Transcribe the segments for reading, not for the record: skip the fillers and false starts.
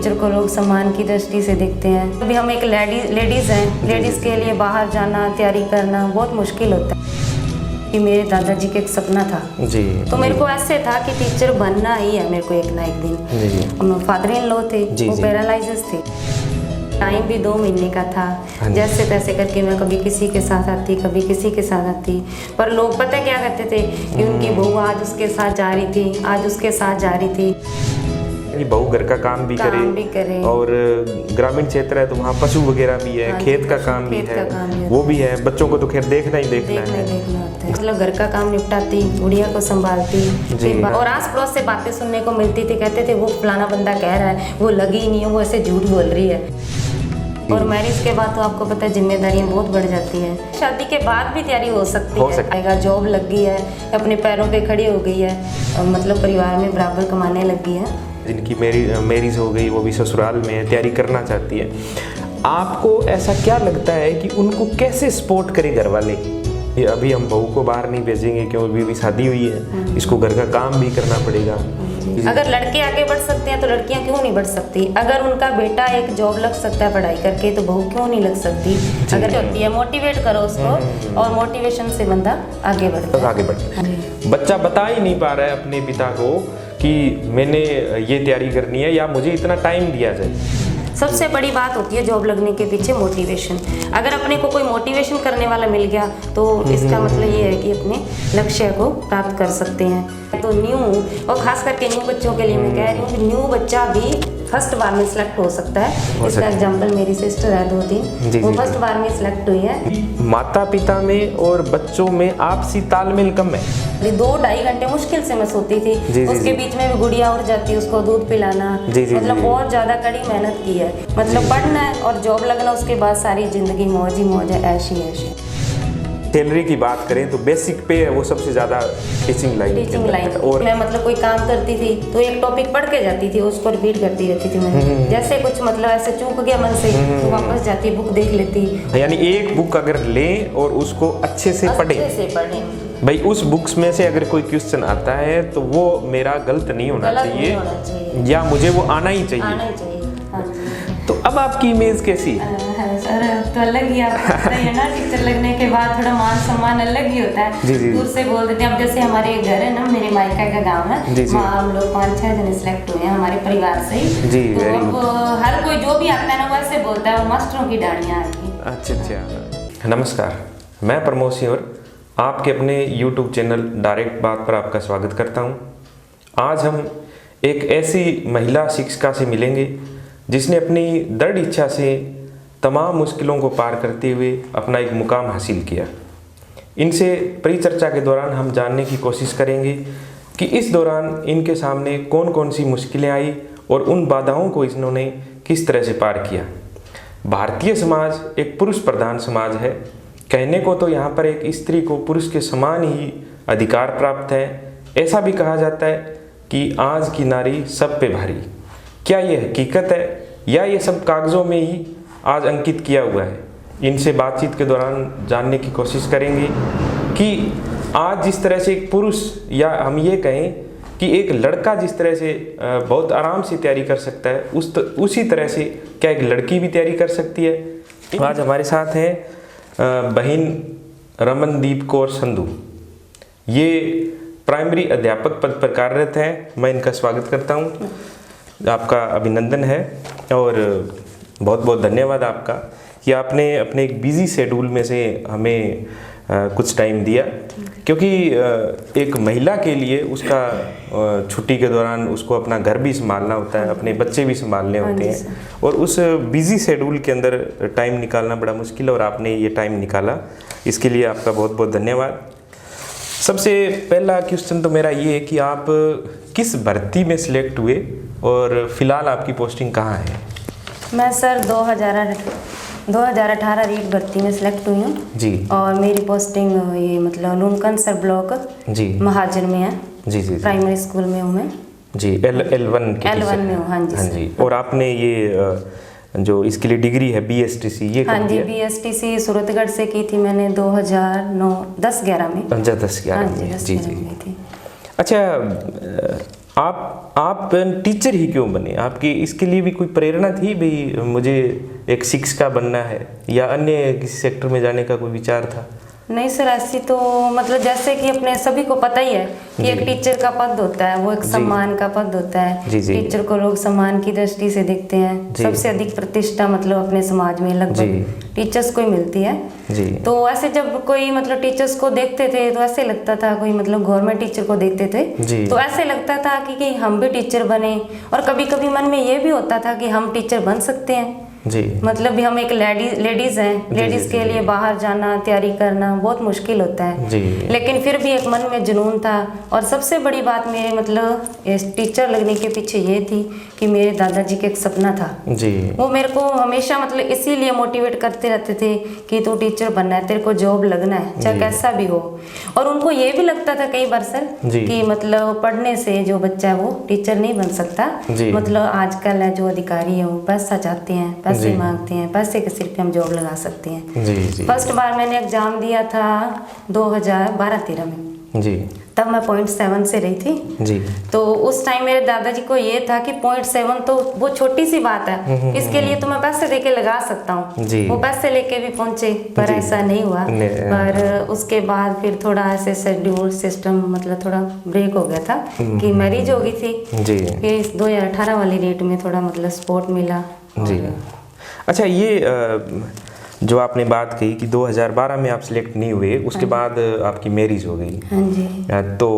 Teacher को लोग सम्मान की दृष्टि से देखते हैं। अभी हम एक लेडीज़ हैं, लेडीज़ के लिए बाहर जाना, तैयारी करना बहुत मुश्किल होता है। कि मेरे दादाजी का एक सपना था जी, तो मेरे को ऐसे था कि टीचर बनना ही है मेरे को एक ना एक दिन। फादर इन लॉ थे, वो पैरालाइजिस थे, टाइम भी 2 महीने का था। जैसे तैसे करके मैं कभी किसी के साथ आती, कभी किसी के साथ आती, पर लोग पता क्या कहते थे कि उनकी बहू आज उसके साथ जा रही थी, आज उसके साथ जा रही थी। बहू घर का काम भी करे और ग्रामीण क्षेत्र है तो वहाँ पशु वगैरह भी है, खेत का काम भी है, वो भी है। बच्चों को तो खैर देखना ही है। मतलब घर का काम निपटाती, गुड़िया को संभालती और आस पड़ोस से बातें सुनने को मिलती थी। कहते थे वो फलाना बंदा कह रहा है, वो लगी ही नहीं है, वो ऐसे झूठ बोल रही है। और मैरिज के बाद तो आपको पता है जिम्मेदारियां बहुत बढ़ जाती हैं। शादी के बाद भी तैयारी हो सकती है। जॉब लग गई है, अपने पैरों पे खड़ी हो गई है, मतलब परिवार में बराबर कमाने लग गई है। जिनकी मैरिज हो गई वो भी ससुराल में है, तैयारी करना चाहती है। आपको ऐसा क्या लगता है कि उनको कैसे सपोर्ट करें घर वाले? ये अभी हम बहू को बाहर नहीं भेजेंगे क्योंकि अभी शादी हुई है, इसको घर का काम भी करना पड़ेगा। अगर लड़के आगे बढ़ सकते हैं तो लड़कियां क्यों नहीं बढ़ सकती? अगर उनका बेटा एक जॉब लग सकता है पढ़ाई करके तो बहू क्यों नहीं लग सकती? अगर होती है मोटिवेट करो उसको और मोटिवेशन से बंदा आगे बढ़ता है। बच्चा बता ही नहीं पा रहा है अपने पिता को कि मैंने ये तैयारी करनी है या मुझे इतना टाइम दिया जाए। सबसे बड़ी बात होती है जॉब लगने के पीछे मोटिवेशन। अगर अपने को कोई मोटिवेशन करने वाला मिल गया तो इसका मतलब ये है कि अपने लक्ष्य को प्राप्त कर सकते हैं। तो न्यू और खास करके न्यू बच्चों के लिए मैं कह रही हूँ कि न्यू बच्चा भी फर्स्ट बार में सिलेक्ट हो सकता है। इसका एग्जांपल मेरी सिस्टर है 2-3, वो फर्स्ट बार में सिलेक्ट हुई है। माता पिता में और बच्चों में आपसी तालमेल कम है। 2-2.5 घंटे मुश्किल से मैं सोती थी। उसके बीच में भी गुड़िया उठ जाती, उसको दूध पिलाना, मतलब बहुत ज्यादा कड़ी मेहनत की है। मतलब पढ़ना है और जॉब लगना, उसके बाद सारी जिंदगी मौज ही मौज है, ऐश ही ऐश है। सैलरी की बात करें तो बेसिक पे है वो सबसे ज्यादा टीचिंग लाइन। और मैं मतलब कोई काम करती थी तो एक टॉपिक पढ़ के जाती थी, उसको रिपीट करती रहती थी मैं। जैसे कुछ मतलब ऐसे चूक गया मन से तो वापस जाती, बुक देख लेती। यानी एक बुक अगर लें और उसको अच्छे से पढ़ें भाई, उस बुक्स में से अगर कोई क्वेश्चन आता है तो वो मेरा गलत नहीं होना चाहिए या मुझे वो आना ही चाहिए। तो अब आपकी इमेज कैसी है? सर तो अलग ही है ना, टीचर लगने के बाद थोड़ा मान सम्मान अलग ही होता है। दूर से बोल देते हैं। अब जैसे हमारे घर है ना, मेरे मायका का गाँव है, हम लोग 5-6 जने सिलेक्ट हुए हैं हमारे परिवार से ही। तो अब हर कोई जो भी आता है ना वैसे बोलता है, वो मास्टरों की डाड़ियाँ आती। अच्छा। नमस्कार, मैं प्रमोद सिंह और आपके अपने YouTube चैनल डायरेक्ट बात पर आपका स्वागत करता हूं। आज हम एक ऐसी महिला शिक्षिका से मिलेंगे जिसने अपनी दृढ़ इच्छा से तमाम मुश्किलों को पार करते हुए अपना एक मुकाम हासिल किया। इनसे परिचर्चा के दौरान हम जानने की कोशिश करेंगे कि इस दौरान इनके सामने कौन कौन सी मुश्किलें आई और उन बाधाओं को इन्होंने किस तरह से पार किया। भारतीय समाज एक पुरुष प्रधान समाज है। कहने को तो यहाँ पर एक स्त्री को पुरुष के समान ही अधिकार प्राप्त है। ऐसा भी कहा जाता है कि आज की नारी सब पे भारी। क्या ये हकीकत है या ये सब कागजों में ही आज अंकित किया हुआ है? इनसे बातचीत के दौरान जानने की कोशिश करेंगे कि आज जिस तरह से एक पुरुष या हम ये कहें कि एक लड़का जिस तरह से बहुत आराम से तैयारी कर सकता है उसी तरह से क्या एक लड़की भी तैयारी कर सकती है। आज हमारे साथ हैं बहन रमनदीप कौर संधू। ये प्राइमरी अध्यापक पद पर कार्यरत हैं। मैं इनका स्वागत करता हूं। आपका अभिनंदन है और बहुत बहुत धन्यवाद आपका कि आपने अपने एक बिजी शेड्यूल में से हमें कुछ टाइम दिया, क्योंकि एक महिला के लिए उसका छुट्टी के दौरान उसको अपना घर भी संभालना होता है, अपने बच्चे भी संभालने होते हैं और उस बिजी शेड्यूल के अंदर टाइम निकालना बड़ा मुश्किल है और आपने ये टाइम निकाला, इसके लिए आपका बहुत बहुत धन्यवाद। सबसे पहला क्वेश्चन तो मेरा ये है कि आप किस भर्ती में सिलेक्ट हुए और फिलहाल आपकी पोस्टिंग कहाँ है? मैं सर 2018 रीट भर्ती में सिलेक्ट हुई हूँ जी और मेरी पोस्टिंग ये मतलब लूनकंसर ब्लॉक जी महाजन में है। जी प्राइमरी स्कूल में हूँ मैं जी। L1 में हूँ। हाँ जी। और आपने ये जो इसके लिए डिग्री है BSTC ये हाँ जी BSTC सूरतगढ़ से की थी मैंने 2009 10-11 में। 10-11 में जी। अच्छा, आप टीचर ही क्यों बने? आपकी इसके लिए भी कोई प्रेरणा थी भाई मुझे एक शिक्षिका बनना है, या अन्य किसी सेक्टर में जाने का कोई विचार था? नहीं सर, ऐसी तो मतलब जैसे कि अपने सभी को पता ही है कि एक टीचर का पद होता है, वो एक सम्मान का पद होता है। जी। टीचर को लोग सम्मान की दृष्टि से देखते हैं। सबसे अधिक प्रतिष्ठा मतलब अपने समाज में लगभग टीचर्स को ही मिलती है। जी। तो ऐसे जब कोई मतलब टीचर्स को देखते थे तो ऐसे लगता था, कोई मतलब गवर्नमेंट टीचर को देखते थे तो ऐसे लगता था कि हम भी टीचर बने। और कभी कभी मन में ये भी होता था कि हम टीचर बन सकते हैं। जी। मतलब भी हम एक लेडीज हैं, लेडीज के लिए बाहर जाना, तैयारी करना बहुत मुश्किल होता है। जी। लेकिन फिर भी एक मन में जुनून था। और सबसे बड़ी बात मेरे मतलब इस टीचर लगने के पीछे ये थी कि मेरे दादाजी का एक सपना था। जी। वो मेरे को हमेशा मतलब इसीलिए मोटिवेट करते रहते थे कि तू टीचर बनना है, तेरे को जॉब लगना है, चाहे कैसा भी हो। और उनको ये भी लगता था कई बार सर कि मतलब पढ़ने से जो बच्चा है वो टीचर नहीं बन सकता। मतलब आजकल है जो अधिकारी है वो पैसा चाहते हैं, पैसे मांगते हैं, पैसे के सिर पे हम जॉब लगा सकते हैं। जी। फर्स्ट बार मैंने एग्जाम दिया था 2012-13 में। जी। तब मैं 0.7 से रही थी। जी। तो उस टाइम मेरे दादाजी को ये था कि 0.7 तो वो छोटी सी बात है, इसके लिए तो मैं पैसे देके लगा सकता हूँ। वो पैसे लेके भी पहुंचे, पर ऐसा नहीं हुआ। पर उसके बाद फिर थोड़ा ऐसे शेड्यूल सिस्टम मतलब थोड़ा ब्रेक हो गया था कि मैरिज हो गई थी। फिर 2018 वाली डेट में थोड़ा मतलब सपोर्ट मिला। जी। अच्छा, ये जो आपने बात कही कि 2012 में आप सिलेक्ट नहीं हुए, उसके बाद आपकी मैरिज हो गई। हाँ जी। तो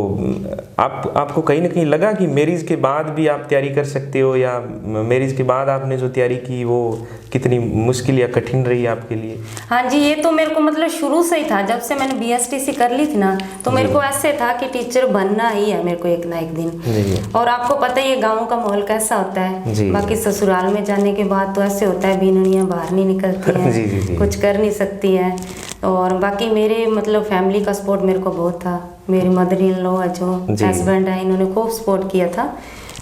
आपको कहीं ना कहीं लगा कि मैरिज के बाद भी आप तैयारी कर सकते हो, या मैरिज के बाद आपने जो तैयारी की वो कितनी मुश्किल या कठिन रही आपके लिए? हाँ जी, ये तो मेरे को मतलब शुरू से ही था। जब से मैंने BSTC कर ली थी ना, तो मेरे को ऐसे था कि टीचर बनना ही है मेरे को एक ना एक दिन। और आपको पता ही है गाँव का माहौल कैसा होता है। बाकी ससुराल में जाने के बाद तो ऐसे होता है बीननियाँ बाहर नहीं निकलती हैं, कुछ कर नहीं सकती है। और बाकी मेरे मतलब फैमिली का सपोर्ट मेरे को बहुत था। मेरी मदर इन लॉ है जो हस्बैंड है, इन्होंने खूब सपोर्ट किया था।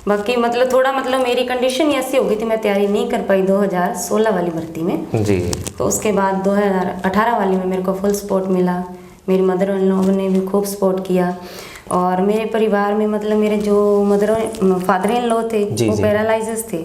बाकी मतलब थोड़ा मतलब मेरी कंडीशन ही ऐसी हो गई थी, मैं तैयारी नहीं कर पाई 2016 वाली भर्ती में। जी। तो उसके बाद 2018 वाली में मेरे को फुल सपोर्ट मिला। मेरी मदर इन लॉ ने भी खूब सपोर्ट किया। और मेरे परिवार में मतलब मेरे जो फादर इन लॉ थे वो पैरालाइसिस थे।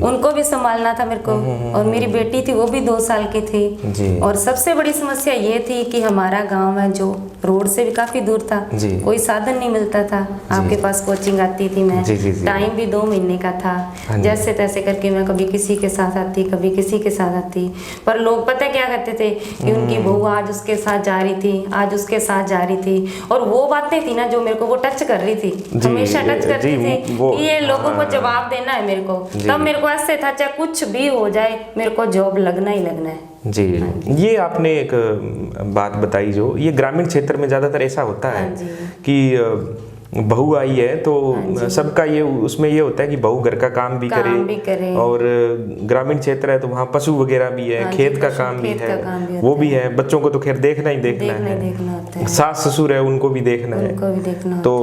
उनको भी संभालना था मेरे को। और मेरी बेटी थी वो भी 2 साल की थी। और सबसे बड़ी समस्या ये थी कि हमारा गांव है जो रोड से भी काफी दूर था, कोई साधन नहीं मिलता था। आपके पास कोचिंग आती थी मैं, टाइम भी 2 महीने का था। जैसे तैसे करके मैं कभी किसी के साथ आती, कभी किसी के साथ आती। पर लोग पता क्या कहते थे कि उनकी बहू आज उसके साथ जा रही थी, आज उसके साथ जा रही थी। और वो बातें थी ना जो मेरे को वो टच कर रही थी, हमेशा टच करती थी कि ये लोगों को जवाब देना है मेरे को। तब मेरे को ऐसे था चाहे कुछ भी हो जाए मेरे को जॉब लगना ही लगना है। जी। ये आपने एक बात बताई, जो ये ग्रामीण क्षेत्र में ज़्यादातर ऐसा होता है कि बहू आई है तो सबका ये उसमें ये होता है कि बहू घर का काम भी करे। और ग्रामीण क्षेत्र है तो वहाँ पशु वगैरह भी है, खेत का काम भी है, वो भी है। बच्चों को तो खैर देखना ही देखना है, सास ससुर है उनको भी देखना है। तो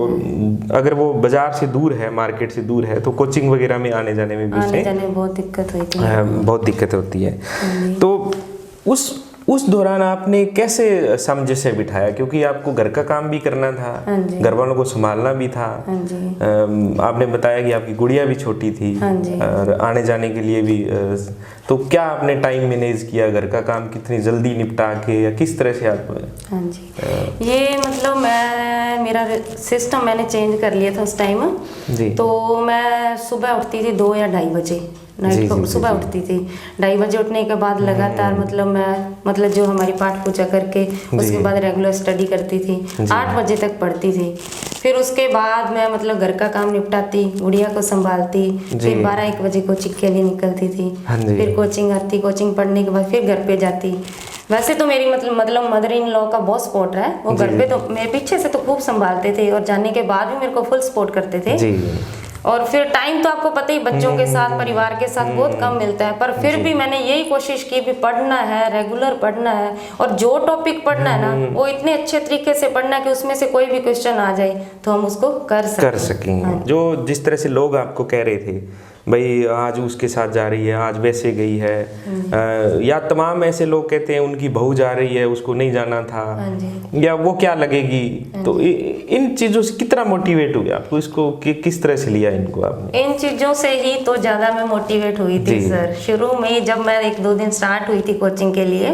अगर वो बाजार से दूर है, मार्केट से दूर है, तो कोचिंग वगैरह में आने जाने में भी बहुत दिक्कत होती है। तो उस दौरान आपने कैसे सामंजस्य बिठाया, क्योंकि आपको घर का काम भी करना था, घर वालों को संभालना भी था। आपने बताया कि आपकी गुड़िया भी छोटी थी और आने जाने के लिए भी। तो क्या आपने टाइम मैनेज किया, घर का काम कितनी जल्दी निपटा के, या किस तरह से आप? हाँ जी, ये मतलब मेरा सिस्टम मैंने चेंज कर लिया था उस टाइम। तो मैं सुबह उठती थी 2 या 2:30 बजे, नाइट को सुबह उठती थी। 2:30 बजे उठने के बाद लगातार मतलब जो हमारी पाठ पूजा करके उसके बाद रेगुलर स्टडी करती थी। 8 बजे तक पढ़ती थी। फिर उसके बाद मैं मतलब घर का काम निपटाती, गुड़िया को संभालती। फिर 12-1 बजे कोचिंग के लिए निकलती थी। फिर कोचिंग आती, कोचिंग पढ़ने के बाद फिर घर पे जाती। वैसे तो मेरी मतलब मदर इन लॉ का बहुत सपोर्ट है, वो घर पे तो मेरे पीछे से तो खूब संभालते थे और जाने के बाद भी मेरे को फुल सपोर्ट करते थे। और फिर टाइम तो आपको पता ही बच्चों के साथ परिवार के साथ बहुत कम मिलता है, पर फिर भी मैंने यही कोशिश की भी पढ़ना है, रेगुलर पढ़ना है। और जो टॉपिक पढ़ना है ना वो इतने अच्छे तरीके से पढ़ना है कि उसमें से कोई भी क्वेश्चन आ जाए तो हम उसको कर सकें। जो जिस तरह से लोग आपको कह रहे थे भाई आज उसके साथ जा रही है, आज वैसे गई है, या तमाम ऐसे लोग कहते हैं उनकी बहू जा रही है, उसको नहीं जाना था, या वो क्या लगेगी। तो इन चीज़ों से कितना मोटिवेट हुए आपको, इसको किस तरह से लिया इनको आपने? इन चीज़ों से ही तो ज़्यादा मैं मोटिवेट हुई थी सर। शुरू में जब मैं 1-2 दिन स्टार्ट हुई थी कोचिंग के लिए,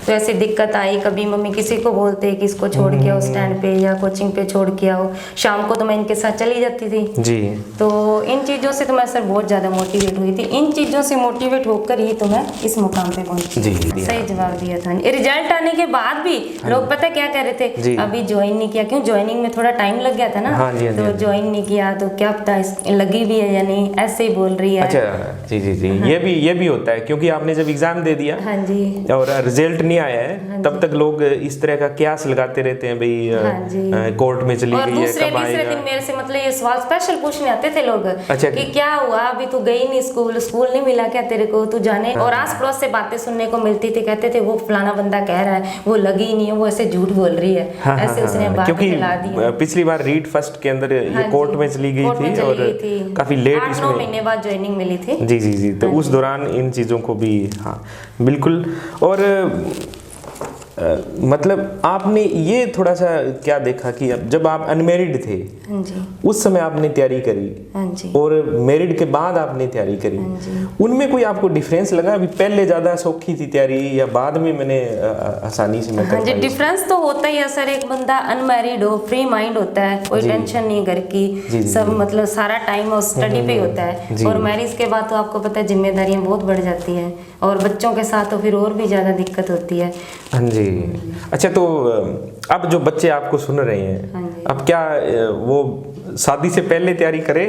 तो ऐसी दिक्कत आई, कभी मम्मी किसी को बोलते कि इसको छोड़ के आओ स्टैंड पे या कोचिंग पे छोड़ के आओ, शाम को तो मैं इनके साथ चली जाती थी जी। तो इन चीज़ों से तो मैं सर बहुत ज़्यादा मोटिवेट हुई थी। इन चीज़ों से मोटिवेट होकर ही तो मैं इस मुकाम पे पहुंची। जी, सही जवाब दिया था। रिजल्ट आने के बाद भी लोग पता क्या कह रहे थे, अभी ज्वाइन नहीं किया, क्यों ज्वाइनिंग में थोड़ा टाइम लग गया था ना, तो ज्वाइन नहीं किया तो क्या पता लगी भी है या नहीं, ऐसे ही बोल रही है। अच्छा जी जी जी। ये भी होता है, क्योंकि आपने जब एग्जाम दे दिया हाँ जी और रिजल्ट नहीं आया है, तब तक लोग इस तरह का क्यास लगाते रहते हैं, भाई कोर्ट में चली गई है, कब आएगा। दिन मेरे से मतलब ये सवाल स्पेशल पूछने आते थे लोग। अच्छा, कि क्या हुआ, अभी तू गई नहीं स्कूल नहीं मिला क्या तेरे को, तू जाने। और आस पड़ोस से बातें सुनने को मिलती थी, कहते थे वो फलाना बंदा कह रहा है, वो लगी नहीं है, वो ऐसे झूठ बोल रही है। ऐसे उसने बात फैला दी। क्योंकि पिछली बार रीट फर्स्ट के अंदर ये कोर्ट में चली गई थी और काफी लेट, 8-9 महीने बाद ज्वाइनिंग मिली थी। जी जी जी। तो उस दौरान इन चीजों को भी, हाँ बिल्कुल। और मतलब आपने ये थोड़ा सा क्या देखा कि जब आप अनमेरिड थे, हाँ जी, उस समय आपने तैयारी करी, हाँ जी, और मैरिड के बाद आपने तैयारी करी, हाँ जी, उनमें कोई आपको डिफरेंस लगा? अभी पहले ज्यादा सौखी थी तैयारी या बाद में मैंने आसानी से मैं कर हाँ जी, डिफरेंस तो होता ही है सर। एक बंदा अनमैरिड हो, फ्री माइंड होता है, कोई टेंशन नहीं घर की, सब मतलब सारा टाइम स्टडी पे होता है। और मैरिज के बाद तो आपको पता है जिम्मेदारियां बहुत बढ़ जाती हैं, और बच्चों के साथ तो फिर और भी ज्यादा दिक्कत होती है। हाँ जी। अच्छा, तो अब जो बच्चे आपको सुन रहे हैं, अब क्या वो शादी से पहले तैयारी करें?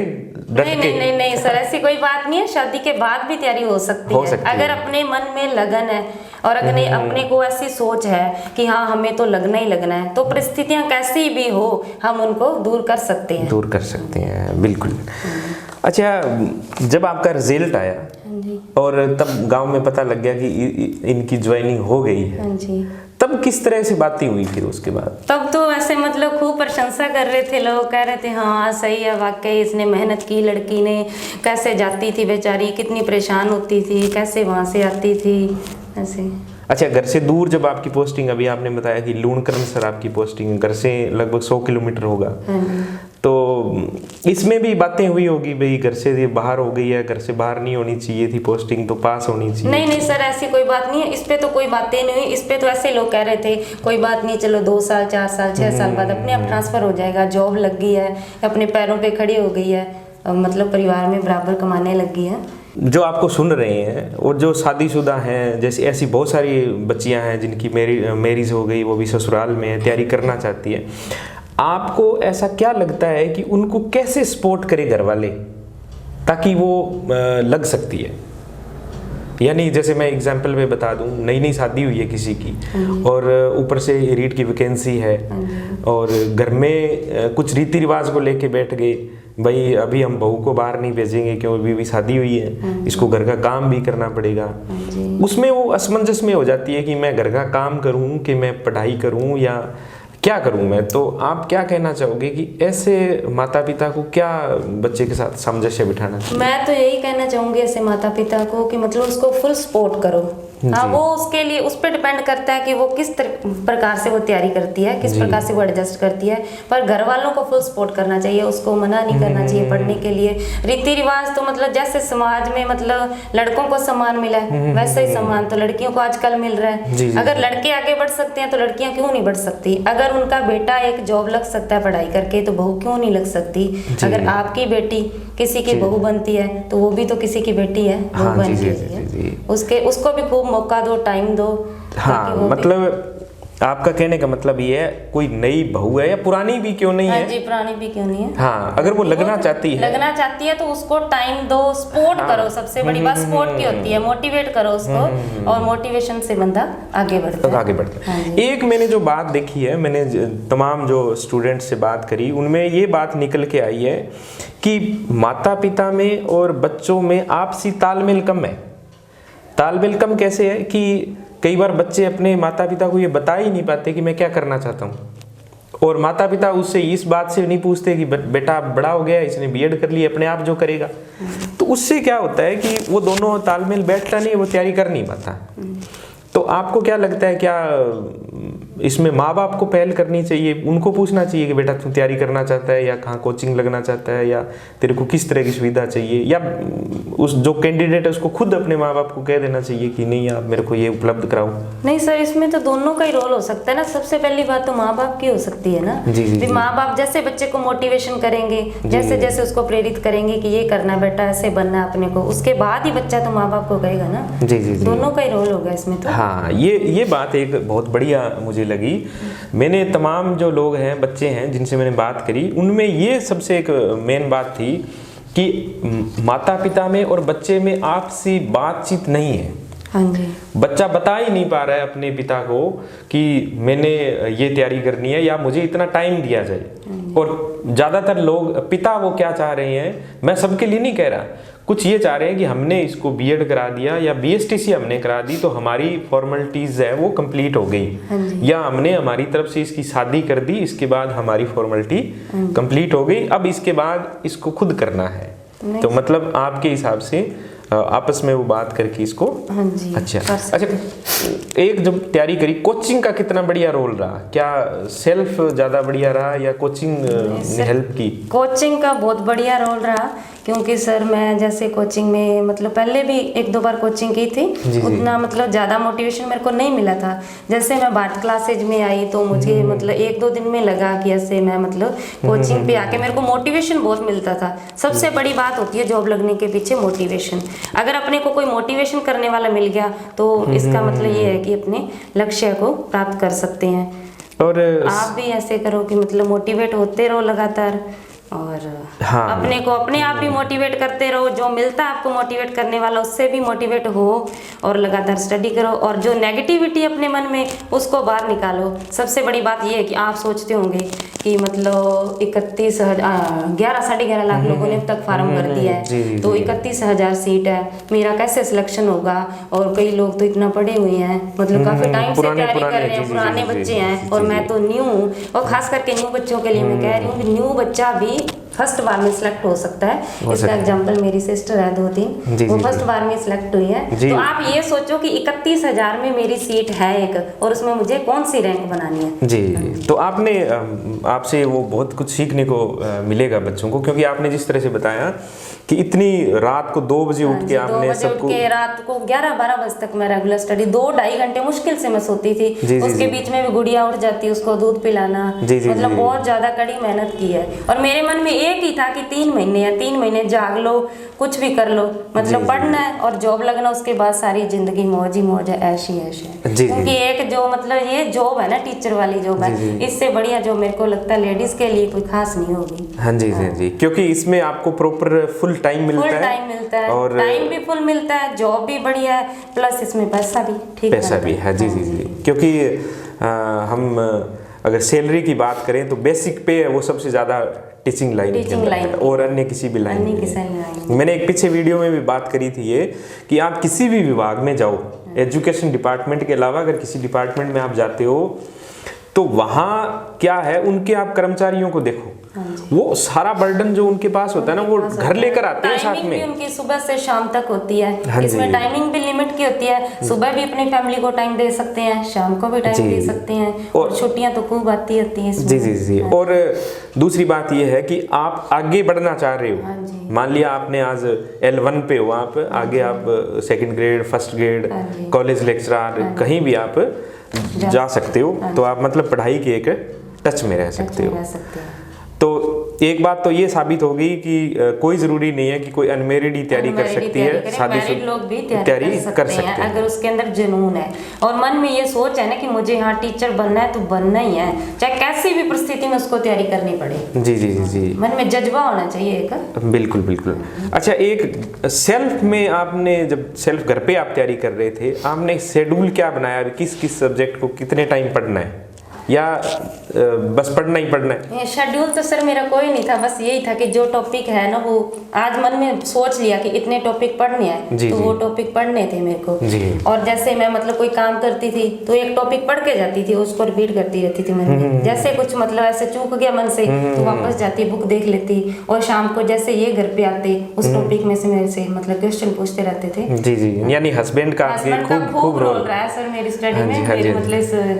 नहीं सर, ऐसी कोई बात नहीं है। शादी के बाद भी तैयारी हो सकती है अगर अपने मन में लगन है और अगर अपने को ऐसी सोच है कि हाँ हमें तो लगना ही लगना है, तो परिस्थितियां कैसी भी हो हम उनको दूर कर सकते हैं। बिल्कुल। अच्छा, जब आपका रिजल्ट आया और तब गांव में पता लग गया कि इनकी ज्वाइनिंग हो गई है, तब किस तरह से बातें हुई फिर उसके बाद? तब तो ऐसे मतलब खूब प्रशंसा कर रहे थे लोग, कह रहे थे हाँ सही है, वाकई इसने मेहनत की, लड़की ने कैसे जाती थी बेचारी, कितनी परेशान होती थी, कैसे वहाँ से आती थी ऐसे। अच्छा, घर से दूर जब आपकी पोस्टिंग, अभी आपने बताया कि लूणकरण सर आपकी पोस्टिंग घर से लगभग 100 किलोमीटर होगा, तो इसमें भी बातें हुई होगी, भाई घर से बाहर हो गई है, घर से बाहर नहीं होनी चाहिए थी, पोस्टिंग तो पास होनी चाहिए। नहीं सर, ऐसी कोई बात नहीं है, इस पे तो कोई बातें नहीं हुई। इस पे तो ऐसे लोग कह रहे थे कोई बात नहीं, चलो 2 साल 4 साल 6 साल बाद अपने आप ट्रांसफर हो जाएगा, जॉब लग गई है, अपने पैरों पे खड़ी हो गई है, मतलब परिवार में बराबर कमाने लग गई है। जो आपको सुन रहे हैं और जो शादीशुदा हैं, जैसे ऐसी बहुत सारी बच्चियां हैं जिनकी मैरिज हो गई, वो भी ससुराल में तैयारी करना चाहती है, आपको ऐसा क्या लगता है कि उनको कैसे सपोर्ट करे घर वाले ताकि वो लग सकती है? यानी जैसे मैं एग्जांपल में बता दूं, नई शादी हुई है किसी की और ऊपर से रीट की वैकेंसी है और घर में कुछ रीति रिवाज को लेके बैठ गए, भाई अभी हम बहू को बाहर नहीं भेजेंगे क्योंकि अभी शादी हुई है, इसको घर का काम भी करना पड़ेगा। उसमें वो असमंजस में हो जाती है कि मैं घर का काम करूं कि मैं पढ़ाई करूं या क्या करूं मैं। तो आप क्या कहना चाहोगे कि ऐसे माता पिता को क्या बच्चे के साथ सामंजस्य बिठाना चाहिए? मैं तो यही कहना चाहूंगी ऐसे माता पिता को कि मतलब उसको फुल सपोर्ट करो। हाँ, वो उसके लिए उस पर डिपेंड करता है कि वो किस प्रकार से वो तैयारी करती है, किस प्रकार से वो एडजस्ट करती है, पर घर वालों को फुल सपोर्ट करना चाहिए, उसको मना नहीं करना चाहिए पढ़ने के लिए। रीति रिवाज तो मतलब जैसे समाज में मतलब लड़कों को सम्मान मिला है, वैसे ही सम्मान तो लड़कियों को आजकल मिल रहा है। अगर लड़के आगे बढ़ सकते हैं तो लड़कियां क्यों नहीं बढ़ सकती? अगर उनका बेटा एक जॉब लग सकता है पढ़ाई करके, तो बहू क्यों नहीं लग सकती? अगर आपकी बेटी किसी की बहू बनती है तो वो भी तो किसी की बेटी है, बहू बन के उसको भी खूब मौका दो, टाइम दो। हाँ, मतलब आपका कहने का मतलब ये है, कोई नई बहू है या पुरानी भी क्यों नहीं है, जी पुरानी भी क्यों नहीं है, हाँ, अगर वो लगना चाहती है तो उसको टाइम दो, सपोर्ट करो। सबसे बड़ी बात सपोर्ट की होती है, मोटिवेट करो उसको, और मोटिवेशन से बंदा आगे बढ़ता है। एक मैंने जो बात देखी है, मैंने तमाम जो स्टूडेंट से बात करी, उनमें ये बात निकल के आई है कि माता पिता में और बच्चों में आपसी तालमेल कम है। तालमेल कम कैसे है कि कई बार बच्चे अपने माता पिता को ये बता ही नहीं पाते कि मैं क्या करना चाहता हूँ, और माता पिता उससे इस बात से नहीं पूछते कि बेटा बड़ा हो गया, इसने बीएड कर ली, अपने आप जो करेगा। तो उससे क्या होता है कि वो दोनों तालमेल बैठता नहीं, वो तैयारी कर नहीं पाता। तो आपको क्या लगता है, क्या इसमें माँ बाप को पहल करनी चाहिए, उनको पूछना चाहिए कि बेटा तू तैयारी करना चाहता है या कहाँ कोचिंग लगना चाहता है, या तेरे को किस तरह की सुविधा चाहिए, या उस जो कैंडिडेट है उसको खुद अपने माँ बाप को कह देना चाहिए कि नहीं आप मेरे को ये उपलब्ध कराओ? नहीं सर, इसमें तो दोनों का ही रोल हो सकता है ना। सबसे पहली बात तो माँ बाप की हो सकती है ना। जी। माँ बाप जैसे बच्चे को मोटिवेशन करेंगे, जैसे जैसे उसको प्रेरित करेंगे कि ये करना बेटा, ऐसे बनना अपने को, उसके बाद ही बच्चा तो माँ बाप को कहेगा ना। जी। दोनों का ही रोल होगा इसमें तो। हाँ, ये बात एक बहुत बढ़िया मुझे लगी। मैंने तमाम जो लोग हैं, बच्चे हैं जिनसे मैंने बात करी, उनमें ये सबसे एक मेन बात थी कि माता पिता में और बच्चे में आपसी बातचीत नहीं है। हाँ जी। बच्चा बता ही नहीं पा रहा है अपने पिता को कि मैंने ये तैयारी करनी है या मुझे इतना टाइम दिया जाए। और ज़्यादातर लोग, पिता वो क्या चाह रहे हैं, मैं सबके लिए नहीं कह रहा, कुछ ये चाह रहे हैं कि हमने इसको बीएड करा दिया या बीएसटीसी हमने करा दी तो हमारी फॉर्मेलिटीज है वो कंप्लीट हो गई, या हमने हमारी तरफ से इसकी शादी कर दी, इसके बाद हमारी फॉर्मेलिटी कंप्लीट हो गई, अब इसके बाद इसको खुद करना है। तो मतलब आपके हिसाब से आपस में वो बात करके इसको। हाँ जी। अच्छा, एक जब तैयारी करी, कोचिंग का कितना बढ़िया रोल रहा? क्या सेल्फ ज़्यादा बढ़िया रहा या कोचिंग ने हेल्प की? कोचिंग का बहुत बढ़िया रोल रहा, क्योंकि सर मैं जैसे कोचिंग में मतलब पहले भी 1-2 बार कोचिंग की थी। उतना मतलब ज़्यादा मोटिवेशन मेरे को नहीं मिला था। जैसे मैं बार्ट क्लासेज में आई तो मुझे मतलब 1-2 दिन में लगा कि ऐसे मैं मतलब कोचिंग पे आके मेरे को मोटिवेशन बहुत मिलता था। सबसे बड़ी बात होती है जॉब लगने के पीछे मोटिवेशन। अगर अपने को कोई मोटिवेशन करने वाला मिल गया तो इसका मतलब ये है कि अपने लक्ष्य को प्राप्त कर सकते हैं। और आप भी ऐसे करो कि मतलब मोटिवेट होते रहो लगातार, और हाँ, अपने को अपने आप भी मोटिवेट करते रहो। जो मिलता है आपको मोटिवेट करने वाला, उससे भी मोटिवेट हो और लगातार स्टडी करो। और जो नेगेटिविटी अपने मन में, उसको बाहर निकालो। सबसे बड़ी बात ये है कि आप सोचते होंगे कि मतलब 11-11.5 लाख लोगों ने अब तक फार्म भर दिया है, तो 31,000 सीट है, मेरा कैसे सिलेक्शन होगा? और कई लोग तो इतना पढ़े हुए हैं, मतलब काफी टाइम से तैयारी कर रहे हैं, पुराने बच्चे हैं, और मैं तो न्यू हूँ। और खास करके न्यू बच्चों के लिए मैं कह रही हूँ कि न्यू बच्चा भी फर्स्ट बार में सिलेक्ट हो सकता है। इसका एग्जांपल मेरी सिस्टर है 2-3, वो फर्स्ट बार में सिलेक्ट हुई है। तो आप ये सोचो कि 31,000 में मेरी सीट है एक, और उसमें मुझे कौन सी रैंक बनानी है। जी। तो आपसे वो बहुत कुछ सीखने को मिलेगा बच्चों को, क्योंकि आपने जिस तरह से बताया कि इतनी रात को 2 बजे उठ के आपने सबको, रात को 11-12 बजे तक मैं रेगुलर स्टडी, 2-2.5 घंटे मुश्किल से मैं सोती थी। उसके बीच में भी गुड़िया उठ जाती, उसको दूध पिलाना, मतलब बहुत ज्यादा कड़ी मेहनत की है। और मेरे मन में एक ही था कि 3 महीने जाग लो, कुछ भी कर लो, मतलब पढ़ना है और जॉब लगना, उसके बाद सारी जिंदगी मौज ही मौज है, ऐश ही ऐश है। क्योंकि एक जो मतलब ये जॉब है ना, टीचर वाली जॉब है, इससे बढ़िया जॉब मेरे को लगता है लेडीज के लिए कोई खास नहीं होगी। हाँ जी, क्योंकि इसमें आपको प्रॉपर फुल टाइम मिलता है, और टाइम भी फुल मिलता है, जॉब भी बढ़िया है, प्लस इसमें पैसा भी ठीक पैसा भी है। जी। क्योंकि हम अगर सैलरी की बात करें तो बेसिक पे है वो सबसे ज्यादा टीचिंग लाइन और अन्य किसी भी लाइन में। मैंने एक पीछे वीडियो में भी बात करी थी ये कि आप किसी भी विभाग में जाओ, एजुकेशन डिपार्टमेंट के अलावा अगर किसी डिपार्टमेंट में आप जाते हो तो वहाँ क्या है, उनके आप कर्मचारियों को देखो, वो सारा बर्डन जो उनके पास होता है ना, वो घर लेकर आते हैं साथ में। उनकी सुबह से शाम तक होती है, इसमें टाइमिंग भी लिमिट की होती है। सुबह भी अपनी फैमिली को टाइम दे सकते हैं, शाम को भी टाइम दे सकते हैं, और छुट्टियां तो खूब आती होती हैं इसमें। जी। और दूसरी बात ये है कि आप आगे बढ़ना चाह रहे हो, मान लिया आपने आज L1 पे हो, आप आगे आप 2nd grade, 1st grade, college lecturer, कहीं भी आप जा सकते हो, तो आप मतलब पढ़ाई के एक टच में रह सकते हो। तो एक बात तो ये साबित हो गई कि कोई जरूरी नहीं है कि कोई अनमेरिड ही तैयारी कर सकती है, शादीशुदा लोग भी तैयारी कर सकते हैं अगर उसके अंदर जुनून है और मन में ये सोच है ना कि मुझे यहाँ टीचर बनना है, तो बनना ही है, चाहे कैसी भी परिस्थिति में उसको तैयारी करनी पड़े। जी। मन में जज्बा होना चाहिए एक। बिल्कुल। अच्छा, एक सेल्फ में आपने जब सेल्फ घर पे आप तैयारी कर रहे थे, आपने शेड्यूल क्या बनाया, किस सब्जेक्ट को कितने टाइम पढ़ना है, या बस पढ़ना ही पढ़ना है? ये शेड्यूल तो सर मेरा कोई नहीं था, बस यही था कि जो टॉपिक है ना वो आज मन में सोच लिया कि इतने टॉपिक पढ़ने हैं तो वो टॉपिक पढ़ने थे मेरे को जी। और जैसे मैं मतलब कोई काम करती थी तो एक टॉपिक पढ़ के जाती थी, उसको रिपीट करती रहती थी मन में। जैसे कुछ मतलब ऐसे चूक गया मन से तो वापस जाती बुक देख लेती, और शाम को जैसे ये घर पे आते उस टॉपिक में से मेरे से मतलब क्वेश्चन पूछते रहते थे। जी जी, यानी हस्बैंड का खूब रोल रहा है सर मेरी स्टडी में, मेरे मतलब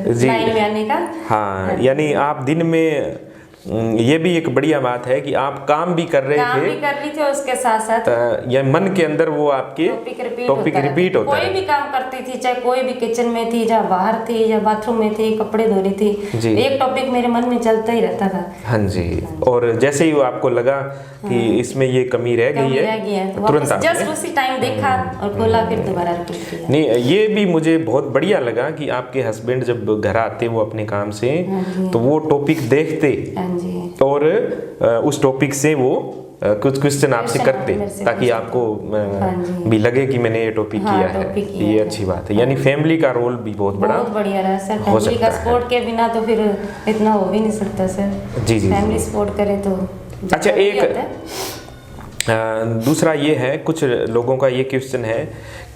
इस लाइन में आने का। हाँ, यानी आप दिन में ये भी एक बढ़िया बात है कि आप काम भी कर रहे थे, भी कर रही थी और उसके साथ साथ या मन के अंदर वो आपके टॉपिक रिपीट होता है। कोई भी काम करती थी, चाहे कोई भी किचन में थी, या बाहर थी, या बाथरूम में थी, कपड़े धो रही थी, एक टॉपिक मेरे मन में चलता ही रहता था। हाँ जी, और जैसे ही वो आपको लगा कि इसमें ये कमी रह गई है तो तुरंत जस्ट उसी टाइम देखा और खोला, फिर दोबारा रिपीट किया। नहीं, ये भी मुझे बहुत बढ़िया लगा कि आपके हस्बैंड जब घर आते वो अपने काम से तो वो टॉपिक देखते और उस टॉपिक से वो कुछ क्वेश्चन आपसे करते ताकि आपको भी लगे कि मैंने ये टॉपिक किया है। ये अच्छी बात है, यानी फैमिली का रोल भी बहुत बढ़िया रहा सर। फैमिली का सपोर्ट के बिना तो फिर इतना हो भी नहीं सकता सर। जी जी, फैमिली सपोर्ट करे तो अच्छा। एक दूसरा ये है, कुछ लोगों का ये क्वेश्चन है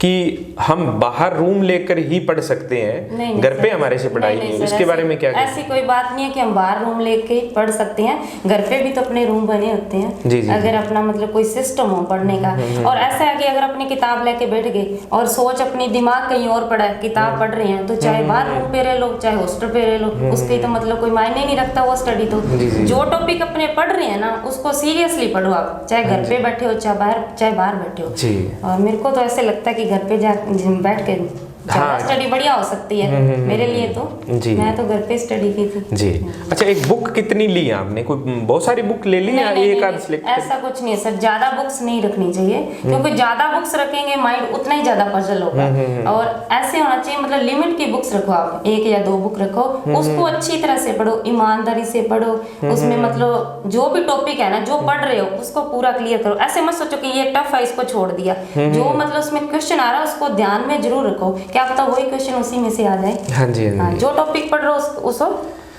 कि हम बाहर रूम लेकर ही पढ़ सकते हैं, नहीं, घर पे हमारे से पढ़ाई नहीं, इसके बारे में क्या कहते हैं? ऐसी कोई बात नहीं है कि हम बाहर रूम लेके पढ़ सकते हैं, घर पे भी तो अपने रूम बने होते हैं। जी जी, अगर अपना मतलब कोई सिस्टम हो पढ़ने का, और ऐसा है कि अगर अपनी किताब लेके बैठ गए और सोच अपनी दिमाग कहीं और पड़ा है, किताब पढ़ रहे हैं, तो चाहे बाहर रूम पे रह लो चाहे हॉस्टल पे रह लो, उसके तो मतलब कोई मायने नहीं रखता वो स्टडी। तो जो टॉपिक अपने पढ़ रहे हैं ना उसको सीरियसली पढ़ो आप, चाहे घर पे बैठे हो चाहे बाहर बैठे हो। और मेरे को तो ऐसे लगता है कि घर पे बैठ के स्टडी बढ़िया हो सकती है मेरे लिए तो। मैं तो घर पे स्टडी की थी जी। अच्छा, एक बुक कितनी ली आपने? कोई बहुत सारी बुक ले ली या एक आध सिलेक्ट? ऐसा कुछ नहीं है सर, ज्यादा बुक्स नहीं रखनी चाहिए, क्योंकि ज्यादा बुक्स रखेंगे माइंड उतना ही ज्यादा पजल होगा। और ऐसे होना चाहिए मतलब लिमिट की बुक्स रखो आप, 1 या 2 बुक रखो, उसको अच्छी तरह से पढ़ो, ईमानदारी से पढ़ो, उसमें मतलब जो भी टॉपिक है ना जो पढ़ रहे हो उसको पूरा क्लियर करो। ऐसे मत सोचो कि ये टफ है इसको छोड़ दिया, जो मतलब उसमें क्वेश्चन आ रहा है उसको ध्यान में जरूर रखो, क्या पता वही क्वेश्चन उसी में से आ जाए। हाँ जी, हाँ जी। जो टॉपिक पढ़ रहे हो उसको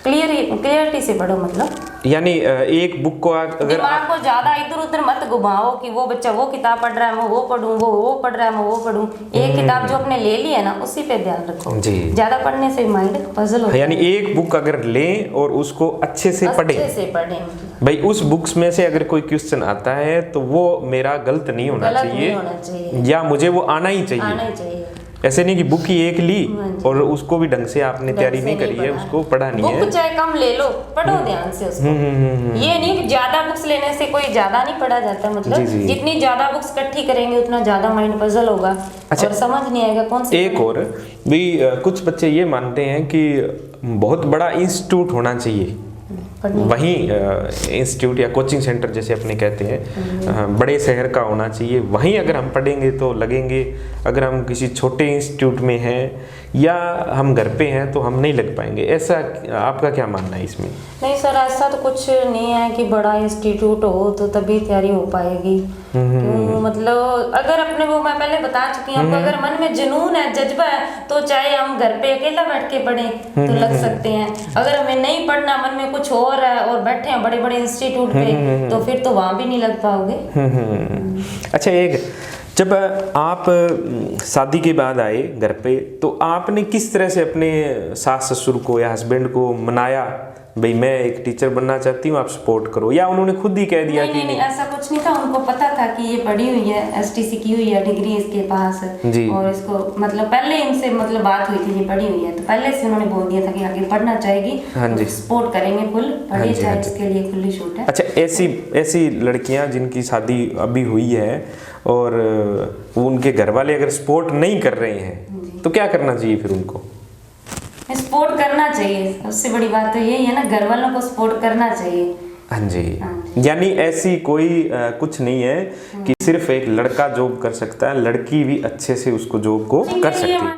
क्लियरिटी से पढ़ो, मतलब यानी एक बुक को अगर दिमाग को ज्यादा इधर उधर मत घुमाओ कि वो बच्चा वो किताब पढ़ रहा है मैं वो पढ़ूं, वो पढ़ रहा है मैं वो पढ़ूं। एक किताब जो अपने ले ली है ना उसी पे ध्यान रखो जी। ज्यादा पढ़ने से माइंड पजल होता है। यानी एक बुक अगर लें और उसको अच्छे से पढ़ें, भाई उस बुक्स में से अगर कोई क्वेश्चन आता है तो वो मेरा गलत नहीं होना चाहिए, या मुझे वो आना ही चाहिए। ऐसे नहीं कि बुक ही एक ली और उसको भी ढंग से आपने तैयारी नहीं करी है, उसको पढ़ा नहीं है। बुक चाहे कम ले लो, पढ़ो ध्यान से उसको। ये नहीं कि ज्यादा बुक्स लेने से कोई ज्यादा नहीं पढ़ा जाता, मतलब जितनी ज्यादा बुक्स इकट्ठी करेंगे उतना ज्यादा माइंड पजल होगा। अच्छा, और समझ नहीं आएगा कौन सी। एक और भी कुछ बच्चे ये मानते हैं कि बहुत बड़ा इंस्टीट्यूट होना चाहिए, वहीं इंस्टीट्यूट या कोचिंग सेंटर जैसे अपने कहते हैं बड़े शहर का होना चाहिए, वहीं अगर हम पढ़ेंगे तो लगेंगे। अगर हम किसी छोटे इंस्टीट्यूट में हैं या हम घर पे हैं तो हम नहीं लग पाएंगे। ऐसा आपका क्या मानना है इसमें? नहीं सर, ऐसा तो कुछ नहीं है कि बड़ा इंस्टीट्यूट हो तो तभी तैयारी हो पाएगी। मतलब अगर अपने वो मैं पहले बता चुकी हूँ, अगर मन में जुनून है, जज्बा है, तो चाहे हम घर पे अकेला बैठ के पढ़ें तो लग सकते हैं। अगर हमें नहीं पढ़ना, मन में कुछ और है और बैठे हैं बड़े बड़े इंस्टीट्यूट पे, तो फिर तो वहां भी नहीं लग पाओगे। अच्छा, एक जब आप शादी के बाद आए घर पे तो आपने किस तरह से अपने सास ससुर को या हस्बैंड को मनाया, भाई मैं एक टीचर बनना चाहती हूँ आप सपोर्ट करो, या उन्होंने खुद ही कह दिया? नहीं, ऐसा कुछ नहीं था। उनको पता था कि ये पढ़ी हुई है, एसटीसी की हुई है, डिग्री इसके पास है, और इसको मतलब पहले इनसे मतलब बात हुई थी ये पढ़ी हुई है, तो पहले से उन्होंने बोल दिया था कि आगे पढ़ना चाहेगी। हाँ जी, सपोर्ट करेंगे फुल, पढ़े चाहे, इसके लिए खुली छूट है। अच्छा, ऐसी लड़कियां जिनकी शादी अभी हुई है और उनके घर वाले अगर सपोर्ट नहीं कर रहे हैं तो क्या करना चाहिए फिर उनको? सपोर्ट करना चाहिए, सबसे बड़ी बात तो यही है ना, घर वालों को सपोर्ट करना चाहिए। हाँ जी, यानी ऐसी कोई कुछ नहीं है कि सिर्फ एक लड़का जॉब कर सकता है, लड़की भी अच्छे से उसको जॉब को कर सकती है।